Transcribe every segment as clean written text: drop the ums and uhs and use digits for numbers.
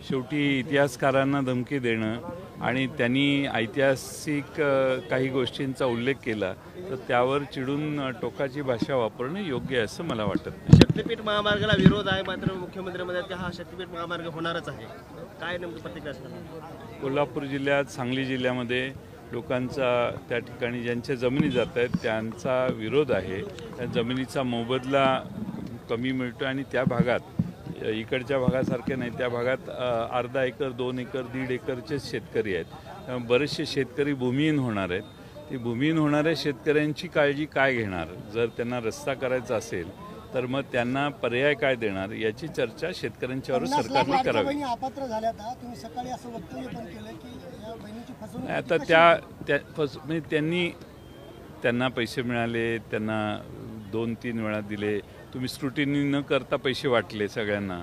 शेवटी इतिहासकारांना धमकी देणं आणि त्यांनी ऐतिहासिक काही गोष्टींचा उल्लेख केला तर त्यावर चिडून टोकाची भाषा वापरणं योग्य आहे असं मला वाटत नाही. शक्तीपीठ महामार्गाला विरोध आहे, मात्र मुख्यमंत्री म्हणतात हा शक्तीपीठ महामार्ग होणारच आहे. काय नेमकी प्रतिक्रिया असणार? कोल्हापूर जिल्ह्यात, सांगली जिल्ह्यामध्ये लोकांचा त्या ठिकाणी ज्यांच्या जमिनी जात आहेत त्यांचा विरोध आहे. त्या जमिनीचा मोबदला कमी मिळतो आणि त्या भागात इकडच्या भागासारख्या नाही, त्या भागात अर्धा एकर, 2 एकर, 1.5 एकरचेच शेतकरी आहेत. बरेचसे शेतकरी भूमिहीन होणार आहेत. ती भूमिहीन होणाऱ्या शेतकऱ्यांची काळजी काय घेणार? जर त्यांना रस्ता करायचा असेल तर मग त्यांना पर्याय काय देणार याची चर्चा शेतकऱ्यांच्यावर सरकारने करावी. आता त्यांना पैसे मिळाले, त्यांना 2-3 वेळा दिले, तुम्ही स्क्रुटिनी न करता पैसे वाटले सगळ्यांना.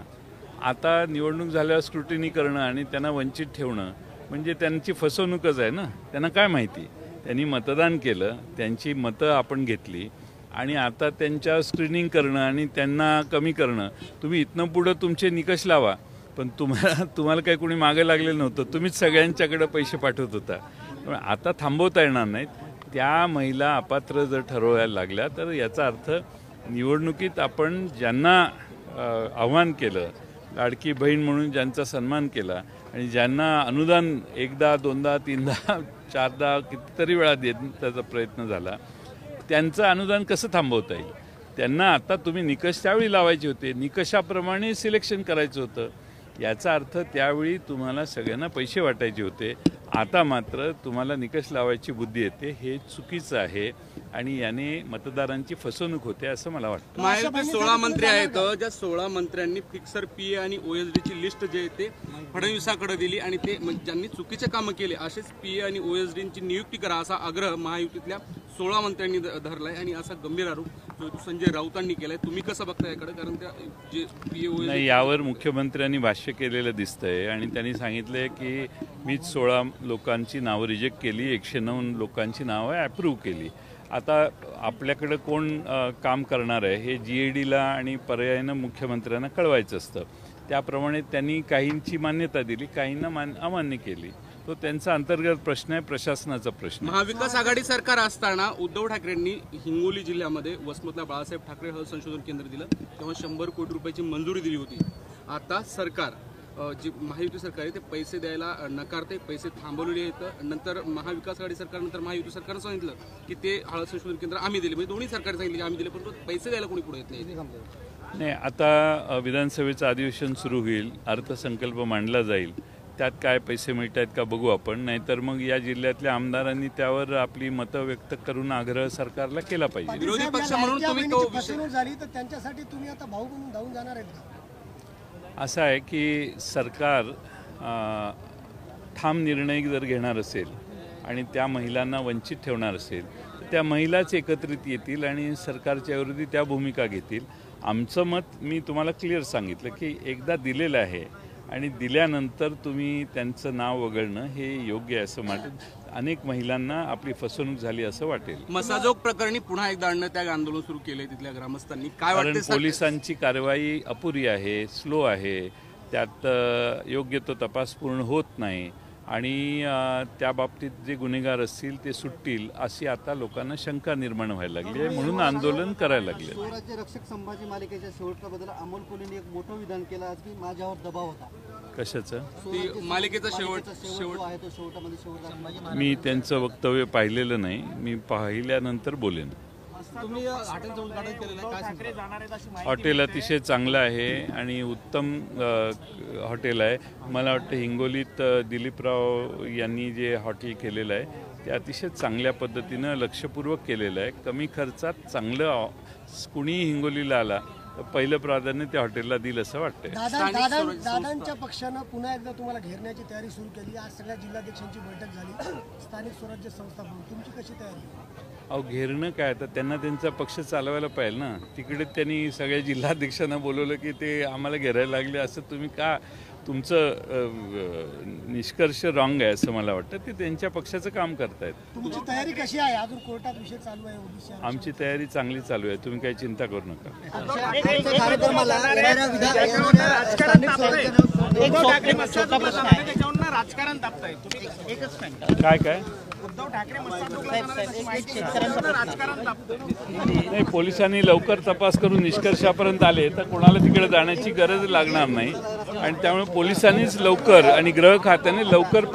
आता निवडणूक झाल्यावर स्क्रुटिनी करणं आणि त्यांना वंचित ठेवणं म्हणजे त्यांची फसवणूकच आहे ना. त्यांना काय माहिती? त्यांनी मतदान केलं, त्यांची मतं आपण घेतली आणि आता त्यांच्या स्क्रीनिंग करणं आणि त्यांना कमी करणं. तुम्ही इथनं पुढं तुमचे निकष लावा, पण तुम्हाला काही कोणी मागे लागलेलं नव्हतं. तुम्हीच सगळ्यांच्याकडे पैसे पाठवत होता. आता थांबवता येणार नाहीत. त्या महिला अपात्र जर ठरवायला लागल्या तर याचा अर्थ निवडणुकीत आपण ज्यांना आव्हान केलं, लाडकी बहीण म्हणून ज्यांचा सन्मान केला आणि ज्यांना अनुदान 1दा, 2दा, 3दा, 4दा कितीतरी वेळा देण्याचा प्रयत्न झाला, त्यांचं अनुदान कसं थांबवता येईल? त्यांना आता तुम्ही निकष त्यावेळी लावायचे होते, निकषाप्रमाणे सिलेक्शन करायचं होतं. याचा अर्थ त्यावेळी तुम्हाला सगळ्यांना पैसे वाटायचे होते. आता मात्र तुम्हाला निकष लावायची बुद्धी येते. हे चुकीचं आहे आणि याने मतदारांची फसवणूक होते असं मला वाटतं. महायुतीत 16 मंत्री आहेत, ज्या 16 मंत्र्यांनी फिक्सर पीए आणि ओएसडीची लिस्ट जे आहे ते फडणवीसाकडे दिली आणि ते ज्यांनी चुकीचे कामं केले असेच पीए आणि ओएसडीची नियुक्ती करा असा आग्रह महायुतीतल्या 16 मंत्र्यांनी धरलाय आणि असा गंभीर आरोप संजय राऊतांनी केलाय. तुम्ही कसं बघता याकडे? कारण त्या जे पीए नाही, यावर मुख्यमंत्र्यांनी भाष्य केलेलं दिसतंय आणि त्यांनी सांगितलंय की मीच 16 लोकांची नावं रिजेक्ट केली, 109 लोकांची नावं ॲप्रूव्ह केली. आता आपल्याकडं कोण काम करणार आहे हे GADला आणि पर्यायानं मुख्यमंत्र्यांना कळवायचं असतं. त्याप्रमाणे त्यांनी काहींची मान्यता दिली, काहींना अमान्य केली. तो त्यांचा अंतर्गत प्रश्न आहे, प्रशासनाचा प्रश्न. महाविकास आघाडी सरकार असताना उद्धव ठाकरेंनी हिंगोली जिल्ह्यामध्ये वसमतला बाळासाहेब ठाकरे हळद संशोधन केंद्र दिलं, तेव्हा 100 कोटी रुपयाची मंजुरी दिली होती. आता सरकार जी महायुती सरकार आहे ते पैसे द्यायला नकारते, पैसे थांबवलेले आहेत. नंतर महाविकास आघाडी सरकार, नंतर महायुती सरकारनं सांगितलं की ते हळद संशोधन केंद्र आम्ही दिले, म्हणजे दोन्ही सरकार सांगितले आम्ही दिले, पण पैसे द्यायला कोणी पुढे येत नाही. आता विधानसभेचं अधिवेशन सुरू होईल, अर्थसंकल्प मांडला जाईल, त्यात काय पैसे मिळत आहेत का बघू आपण. नाहीतर मग या जिल्ह्यातल्या आमदारांनी त्यावर आपली मतं व्यक्त करून आग्रह सरकारला केला पाहिजे. विरोधी पक्ष म्हणून तुम्ही तो फसवणूक झाली तर त्यांच्यासाठी तुम्ही आता भाऊ म्हणून धावून जाणार आहेत का? असं आहे की सरकार ठाम निर्णय जर घेणार असेल आणि त्या महिलांना वंचित ठेवणार असेल तर त्या महिलाच एकत्रित येतील आणि सरकारच्या विरोधी त्या भूमिका घेतील. आमचं मत मी तुम्हाला क्लिअर सांगितलं की एकदा दिलेलं आहे आणि दिल्यानंतर तुम्ही त्यांचं नाव वगळणं हे योग्य आहे असं वाटेल. अनेक महिलांना आपली फसवणूक झाली असं वाटेल. मसाजोग प्रकरणी पुन्हा एकदा अण्णात्याग आंदोलन सुरू केले तिथल्या ग्रामस्थांनी. काय कारण वाटतं? पोलिसांची कारवाई अपुरी आहे, स्लो आहे, त्यात योग्य तो तपास पूर्ण होत नाही आणि त्या बाबतीत जे गुन्हेगार असतील ते सुटतील अशी आता लोकांना शंका निर्माण व्हायला लागली आहे, म्हणून आंदोलन करायला लागले. स्वराज्य रक्षक संभाजी मालिकेच्या शेवटाबद्दल अमोल कोल्हेंनी एक मोठं विधान केलं आज की माझ्यावर दबाव होता. कशाचं? मालिकेचा शेवट आहे तो शेवटामध्ये मी त्यांचं वक्तव्य पाहिलेलं नाही, मी पाहिल्यानंतर बोलेन. तुम्ही हॉटेलचं उद्घाटन केलेलं आहे, हॉटेल अतिशय चांगलं आहे आणि उत्तम हॉटेल आहे. मला वाटतं हिंगोलीत दिलीपराव यांनी जे हॉटेल केलेलं आहे ते अतिशय चांगल्या पद्धतीनं लक्षपूर्वक केलेलं आहे. कमी खर्चात चांगलं, कुणीही हिंगोलीला आला तर पहिलं प्राधान्य त्या हॉटेलला दिलं असं वाटतंय. दादांच्या पक्षानं पुन्हा एकदा तुम्हाला घेरण्याची तयारी सुरू केली. आज सगळ्या जिल्हाध्यक्षांची बैठक झाली. स्थानिक स्वराज्य संस्था म्हणून तुमची कशी तयारी? अहो, घेरणं काय, तर त्यांना त्यांचा पक्ष चालवायला पाहिजे ना. तिकडे त्यांनी सगळ्या जिल्हाध्यक्षांना बोलवलं की ते आम्हाला घेरायला लागले असं तुम्ही का? तुमचं निष्कर्ष रॉंग आहे असं मला वाटतं. ते त्यांच्या पक्षाचं काम करतायत. तुमची तयारी कशी आहे? अजून कोर्टात विषय चालू आहे ओबीसी. आमची तयारी चांगली चालू आहे, तुम्ही काही चिंता करू नका. उद्धव ठाकरे छोटा प्रश्न आहे त्याच्यावर राजकारण दाबताय तुम्ही एकच मिनिट काय काय उद्धव ठाकरे शेतकऱ्यांचं राजकारण दाबताय नाही, पोलिसांनी लवकर तपास करून निष्कर्षापर्यंत आले तर कोणाला तिकडे जाण्याची गरज लागणार नाही आणि त्यामुळे पोलिसांनीच लवकर आणि गृह खात्याने लवकर